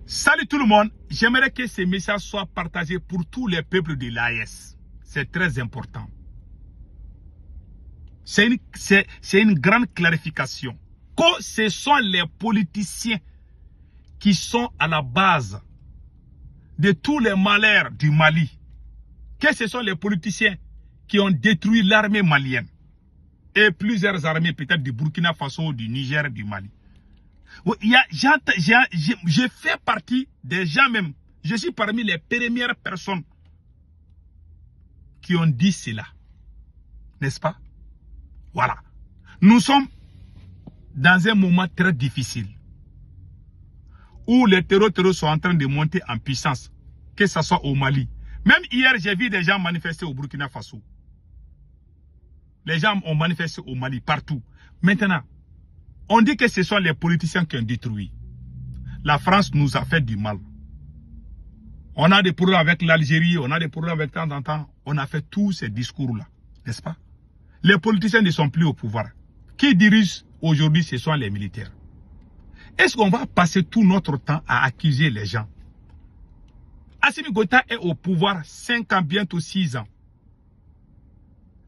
Salut tout le monde, j'aimerais que ce message soit partagé pour tous les peuples de l'AES. C'est très important. C'est une grande clarification. Que ce sont les politiciens qui sont à la base de tous les malheurs du Mali. Que ce sont les politiciens qui ont détruit l'armée malienne et plusieurs armées peut-être du Burkina Faso, du Niger, du Mali. Je fais partie des gens même. Je suis parmi les premières personnes qui ont dit cela. N'est-ce pas? Voilà. Nous sommes dans un moment très difficile où les terroristes sont en train de monter en puissance, que ce soit au Mali. Même hier, j'ai vu des gens manifester au Burkina Faso. Les gens ont manifesté au Mali, partout. Maintenant, on dit que ce sont les politiciens qui ont détruit. La France nous a fait du mal. On a des problèmes avec l'Algérie, on a des problèmes avec temps en temps. On a fait tous ces discours-là, n'est-ce pas? Les politiciens ne sont plus au pouvoir. Qui dirige aujourd'hui, ce sont les militaires. Est-ce qu'on va passer tout notre temps à accuser les gens? Assimi Goïta est au pouvoir 5 ans, bientôt 6 ans.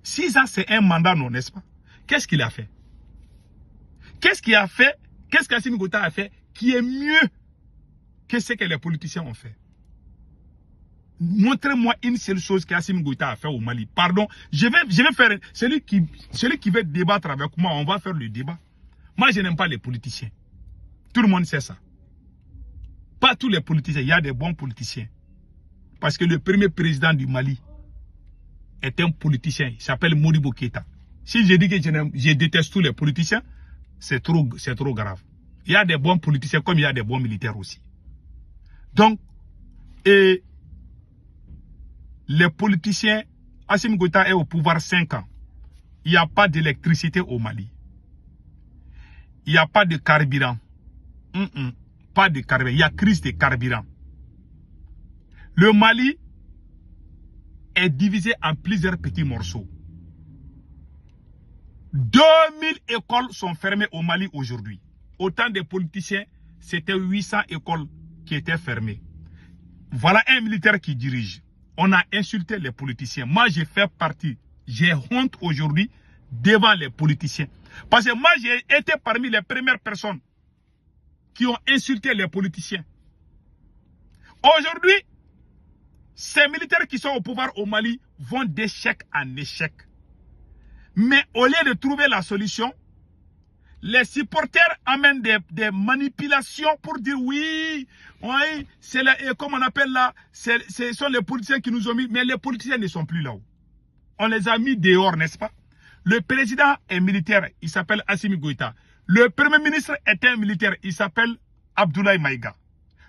6 ans, c'est un mandat, non, n'est-ce pas? Qu'est-ce qu'il a fait? Qu'est-ce qu'il a fait? Qu'est-ce qu'Assimi Goïta a fait qui est mieux que ce que les politiciens ont fait? Montrez-moi une seule chose qu'Assimi Goïta a fait au Mali. Pardon, je vais faire... Celui qui veut débattre avec moi, on va faire le débat. Moi, je n'aime pas les politiciens. Tout le monde sait ça. Pas tous les politiciens, il y a des bons politiciens. Parce que le premier président du Mali est un politicien. Il s'appelle Modibo Keïta. Si je dis que je déteste tous les politiciens, c'est trop grave. Il y a des bons politiciens comme il y a des bons militaires aussi. Donc, les politiciens, Assimi Goïta est au pouvoir 5 ans. Il n'y a pas d'électricité au Mali. Il n'y a pas de carburant. Pas de carburant. Il y a crise de carburant. Le Mali est divisé en plusieurs petits morceaux. 2000 écoles sont fermées au Mali aujourd'hui. Autant de politiciens, c'était 800 écoles qui étaient fermées. Voilà un militaire qui dirige. On a insulté les politiciens. Moi, j'ai fait partie. J'ai honte aujourd'hui devant les politiciens. Parce que moi, j'ai été parmi les premières personnes qui ont insulté les politiciens. Aujourd'hui, ces militaires qui sont au pouvoir au Mali vont d'échec en échec. Mais au lieu de trouver la solution, les supporters amènent des manipulations pour dire oui, c'est comme on appelle là, ce sont les politiciens qui nous ont mis, mais les politiciens ne sont plus là-haut. On les a mis dehors, n'est-ce pas? Le président est militaire, il s'appelle Assimi Goïta. Le premier ministre est un militaire, il s'appelle Abdoulaye Maïga.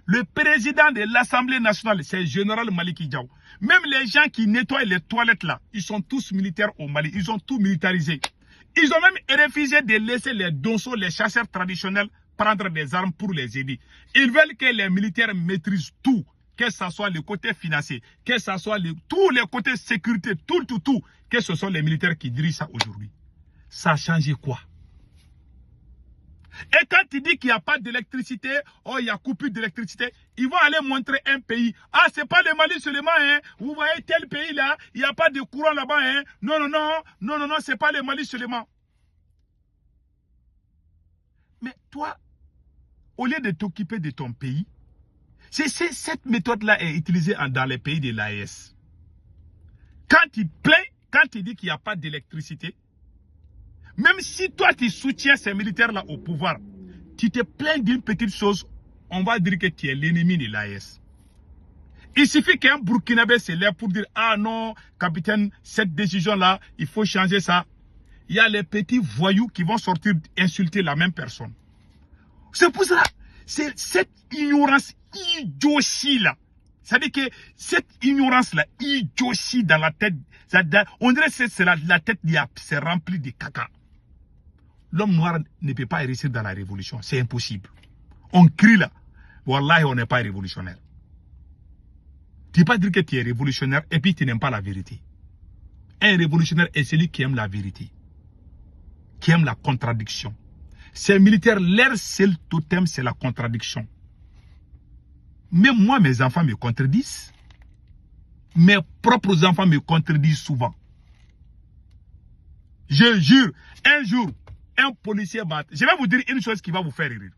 Le président de l'Assemblée nationale, c'est le général Maliki Diaw. Même les gens qui nettoient les toilettes là, ils sont tous militaires au Mali. Ils ont tout militarisé. Ils ont même refusé de laisser les donsos, les chasseurs traditionnels, prendre des armes pour les aider. Ils veulent que les militaires maîtrisent tout. Que ce soit le côté financier, que ce soit tous les côtés sécurité, tout. Que ce soit les militaires qui dirigent ça aujourd'hui. Ça a changé quoi? Et quand il dit qu'il n'y a pas d'électricité, il y a coupure d'électricité, ils vont aller montrer un pays. Ah, c'est pas le Mali seulement, hein. Vous voyez tel pays là, il n'y a pas de courant là-bas, hein. Non, c'est pas le Mali seulement. Mais toi, au lieu de t'occuper de ton pays, cette méthode-là est utilisée dans les pays de l'AES. Quand il plaint, quand il dit qu'il n'y a pas d'électricité, même si toi tu soutiens ces militaires-là au pouvoir, tu te plains d'une petite chose, on va dire que tu es l'ennemi de l'AES. Il suffit qu'un Burkinabé se lève pour dire « Ah non, capitaine, cette décision-là, il faut changer ça. » Il y a les petits voyous qui vont sortir insulter la même personne. C'est pour ça, c'est cette ignorance idiotie-là. C'est-à-dire que cette ignorance-là, idiotie dans la tête, on dirait que c'est la tête qui s'est remplie de caca. L'homme noir ne peut pas réussir dans la révolution. C'est impossible. On crie là. Wallahi, on n'est pas révolutionnaire. Tu ne peux pas dire que tu es révolutionnaire et puis tu n'aimes pas la vérité. Un révolutionnaire est celui qui aime la vérité. Qui aime la contradiction. Ces militaires, leur seul totem, c'est la contradiction. Même moi, mes enfants me contredisent. Mes propres enfants me contredisent souvent. Je jure, un jour, un policier m'a... Je vais vous dire une chose qui va vous faire rire.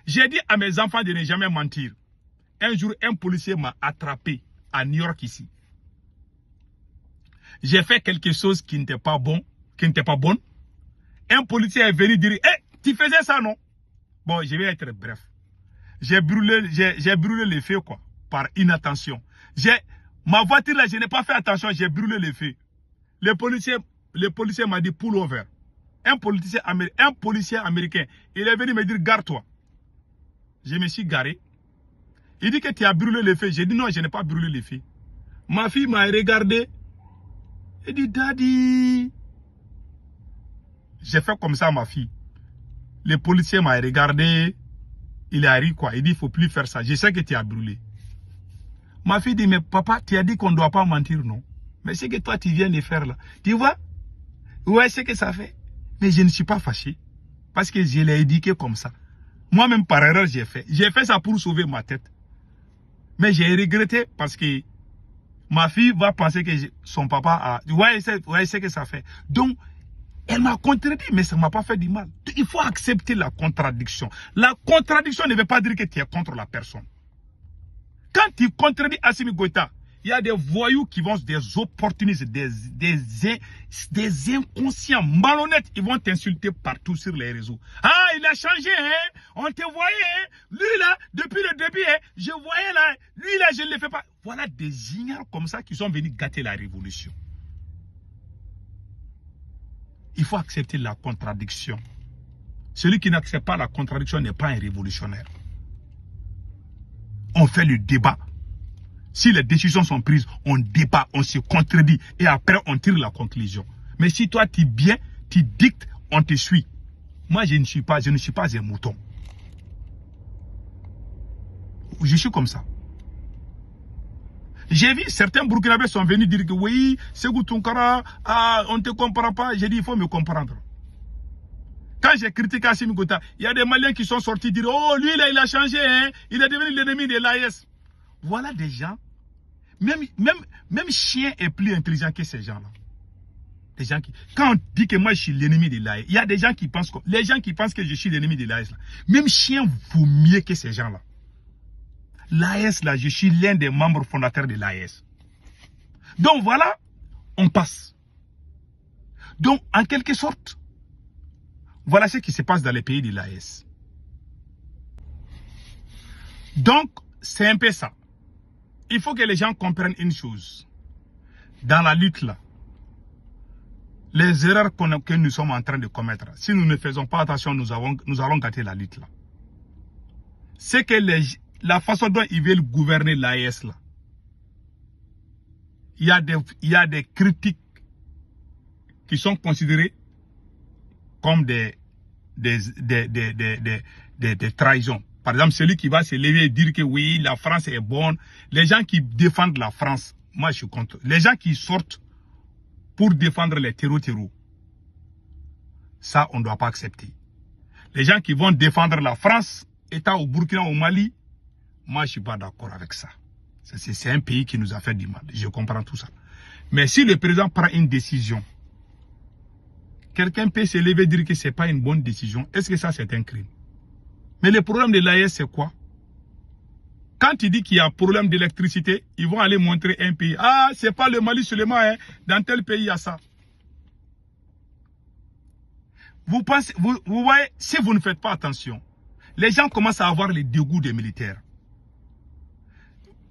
J'ai dit à mes enfants de ne jamais mentir. Un jour, un policier m'a attrapé à New York ici. J'ai fait quelque chose qui n'était pas bon, Un policier est venu dire, tu faisais ça, non? Bon, je vais être bref. J'ai brûlé les feux, quoi, par inattention. Ma voiture, là, je n'ai pas fait attention, j'ai brûlé les feux. Le policier m'a dit, pull over. Un policier américain, il est venu me dire, garde-toi. Je me suis garé. Il dit que tu as brûlé les feux. J'ai dit, non, je n'ai pas brûlé les feux. Ma fille m'a regardé. Elle dit, daddy. J'ai fait comme ça à ma fille. Le policier m'a regardé. Il a ri, quoi. Il dit, il ne faut plus faire ça. Je sais que tu as brûlé. Ma fille dit, mais papa, tu as dit qu'on ne doit pas mentir, non? Mais c'est que toi, tu viens de faire là. Tu vois? Ouais, c'est que ça fait. Mais je ne suis pas fâché. Parce que je l'ai éduqué comme ça. Moi-même, par erreur, j'ai fait. J'ai fait ça pour sauver ma tête. Mais j'ai regretté parce que ma fille va penser que son papa a... Ouais, c'est que ça fait. Donc, elle m'a contredit, mais ça ne m'a pas fait du mal. Il faut accepter la contradiction. La contradiction ne veut pas dire que tu es contre la personne. Quand tu contredis Assimi Goïta, il y a des voyous qui vont, des opportunistes, des inconscients malhonnêtes, ils vont t'insulter partout sur les réseaux. Ah, il a changé, hein? On te voyait, hein? Lui là, depuis le début, hein? Je voyais là, lui là, je ne le fais pas. Voilà des ignorants comme ça qui sont venus gâter la révolution. Il faut accepter la contradiction. Celui qui n'accepte pas la contradiction n'est pas un révolutionnaire. On fait le débat. Si les décisions sont prises, on débat, on se contredit et après on tire la conclusion. Mais si toi tu viens, tu dictes, on te suit. Moi je ne suis pas un mouton. Je suis comme ça. J'ai vu certains Burkinabés sont venus dire que oui, Sékou Tounkara, on ne te comprend pas. J'ai dit il faut me comprendre. Quand j'ai critiqué Assimi Goïta, il y a des Maliens qui sont sortis dire oh lui là il a changé, hein? Il est devenu l'ennemi de l'AES. Voilà des gens. Même chien est plus intelligent que ces gens-là. Des gens qui, quand on dit que moi je suis l'ennemi de l'AES, il y a des gens qui pensent que, les gens qui pensent que je suis l'ennemi de l'AES, même chien vaut mieux que ces gens-là. L'AES, là, je suis l'un des membres fondateurs de l'AES. Donc voilà, on passe. Donc, en quelque sorte, voilà ce qui se passe dans les pays de l'AES. Donc, c'est un peu ça. Il faut que les gens comprennent une chose. Dans la lutte là, les erreurs que nous sommes en train de commettre, si nous ne faisons pas attention, nous allons gâter la lutte là. C'est que la façon dont ils veulent gouverner l'AES là, il y a des critiques qui sont considérées comme des trahisons. Par exemple, celui qui va se lever et dire que oui, la France est bonne. Les gens qui défendent la France, moi je suis contre. Les gens qui sortent pour défendre les terreaux, ça on ne doit pas accepter. Les gens qui vont défendre la France, État au Burkina, au Mali, moi je ne suis pas d'accord avec ça. C'est un pays qui nous a fait du mal. Je comprends tout ça. Mais si le président prend une décision, quelqu'un peut se lever et dire que ce n'est pas une bonne décision. Est-ce que ça c'est un crime? Mais le problème de l'AES, c'est quoi? Quand il dit qu'il y a un problème d'électricité, ils vont aller montrer un pays. Ah, c'est pas le Mali seulement, hein. Dans tel pays, il y a ça. Vous pensez, vous voyez, si vous ne faites pas attention, les gens commencent à avoir le dégoût des militaires.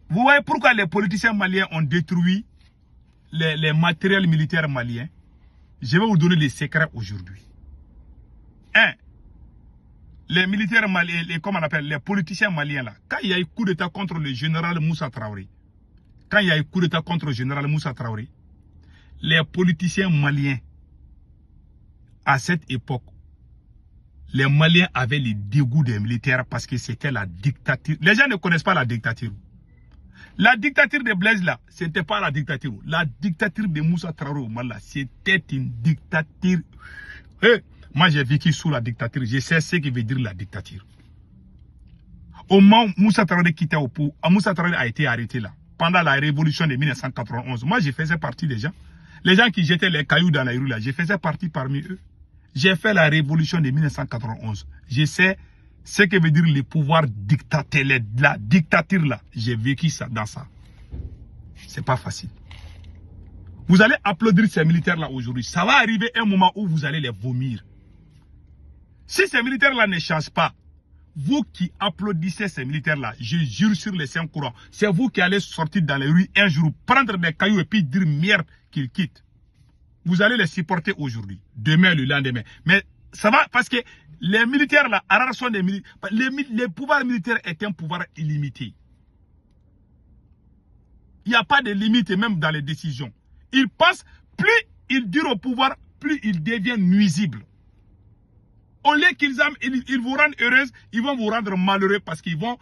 Vous voyez pourquoi les politiciens maliens ont détruit les matériels militaires maliens? Je vais vous donner les secrets aujourd'hui. 1. Les militaires maliens, comment on appelle, les politiciens maliens là, quand il y a eu coup d'état contre le général Moussa Traoré, les politiciens maliens, à cette époque, les Maliens avaient le dégoût des militaires parce que c'était la dictature. Les gens ne connaissent pas la dictature. La dictature de Blaise là, c'était pas la dictature. La dictature de Moussa Traoré au Mali là, c'était une dictature. Moi j'ai vécu sous la dictature, je sais ce que veut dire la dictature. Au moment où Moussa Traoré quittait au pouvoir, Moussa Traoré a été arrêté là, pendant la révolution de 1991. Moi, je faisais partie des gens. Les gens qui jetaient les cailloux dans la rue là, je faisais partie parmi eux. J'ai fait la révolution de 1991. Je sais ce que veut dire le pouvoir dictatorial, la dictature là. J'ai vécu ça dans ça. C'est pas facile. Vous allez applaudir ces militaires là aujourd'hui. Ça va arriver un moment où vous allez les vomir. Si ces militaires là ne changent pas, vous qui applaudissez ces militaires-là, je jure sur les saints courants, c'est vous qui allez sortir dans les rues un jour, prendre des cailloux et puis dire merde qu'ils quittent. Vous allez les supporter aujourd'hui, demain, le lendemain. Mais ça va parce que les militaires là, à sont des militaires. Les pouvoirs militaires est un pouvoir illimité. Il n'y a pas de limite même dans les décisions. Ils pensent, plus ils durent au pouvoir, plus ils deviennent nuisibles. Au lieu qu'ils aiment, ils vous rendent heureuse, ils vont vous rendre malheureux parce qu'ils vont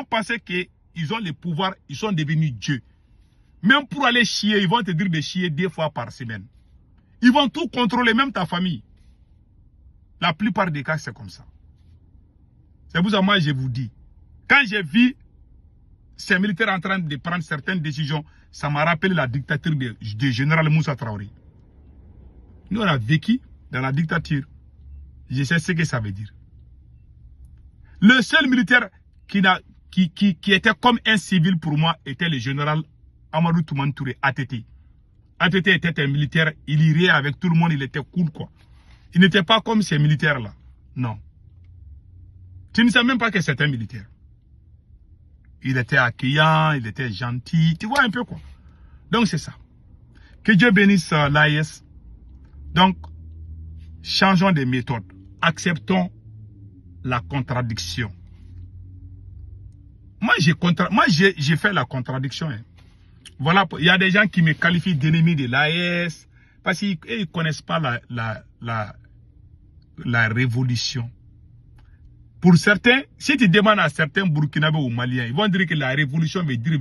penser qu'ils ont le pouvoir, ils sont devenus dieux. Même pour aller chier, ils vont te dire de chier 2 fois par semaine. Ils vont tout contrôler, même ta famille. La plupart des cas, c'est comme ça. C'est pour ça que moi, je vous dis, quand j'ai vu ces militaires en train de prendre certaines décisions, ça m'a rappelé la dictature de général Moussa Traoré. Nous, on a vécu dans la dictature. Je sais ce que ça veut dire. Le seul militaire qui était comme un civil pour moi était le général Amadou Toumani Touré, ATT. ATT était un militaire, il irait avec tout le monde, il était cool quoi. Il n'était pas comme ces militaires-là. Non. Tu ne sais même pas que c'est un militaire. Il était accueillant, il était gentil, tu vois un peu quoi. Donc c'est ça. Que Dieu bénisse l'AES. Donc, changeons de méthode. Acceptons la contradiction. Moi, j'ai fait la contradiction. Hein. Voilà, il y a des gens qui me qualifient d'ennemi de l'AES parce qu'ils ne connaissent pas la révolution. Pour certains, si tu demandes à certains Burkinabés ou Maliens, ils vont dire que la révolution veut dire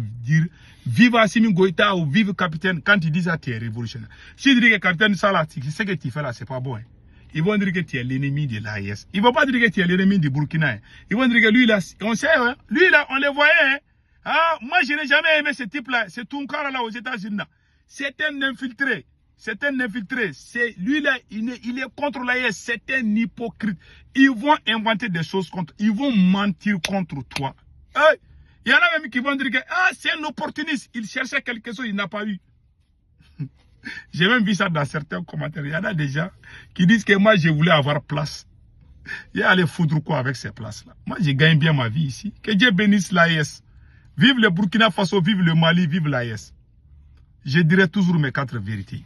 vive Assimi Goïta ou vive capitaine. Quand ils disent ça, tu es révolutionnaire. Si tu dis que capitaine Salah, ce que tu fais là, c'est pas bon. Hein. Ils vont dire que tu es l'ennemi de l'AES. Ils ne vont pas dire que tu es l'ennemi du Burkina. Hein. Ils vont dire que lui, là, on sait, hein. Lui, là, on le voyait. Hein. Ah, moi, je n'ai jamais aimé ce type-là. C'est Tunkara là aux États-Unis. C'est un infiltré. C'est un infiltré. Lui là, il est contre l'AES. C'est un hypocrite. Ils vont inventer des choses contre. Ils vont mentir contre toi. Il y en a même qui vont dire que c'est un opportuniste. Il cherchait quelque chose, il n'a pas eu. J'ai même vu ça dans certains commentaires. Il y en a des gens qui disent que moi, je voulais avoir place. Il allait foutre quoi avec ces places-là. Moi, je gagne bien ma vie ici. Que Dieu bénisse l'AES. Vive le Burkina Faso, vive le Mali, vive l'AES. Je dirai toujours mes 4 vérités.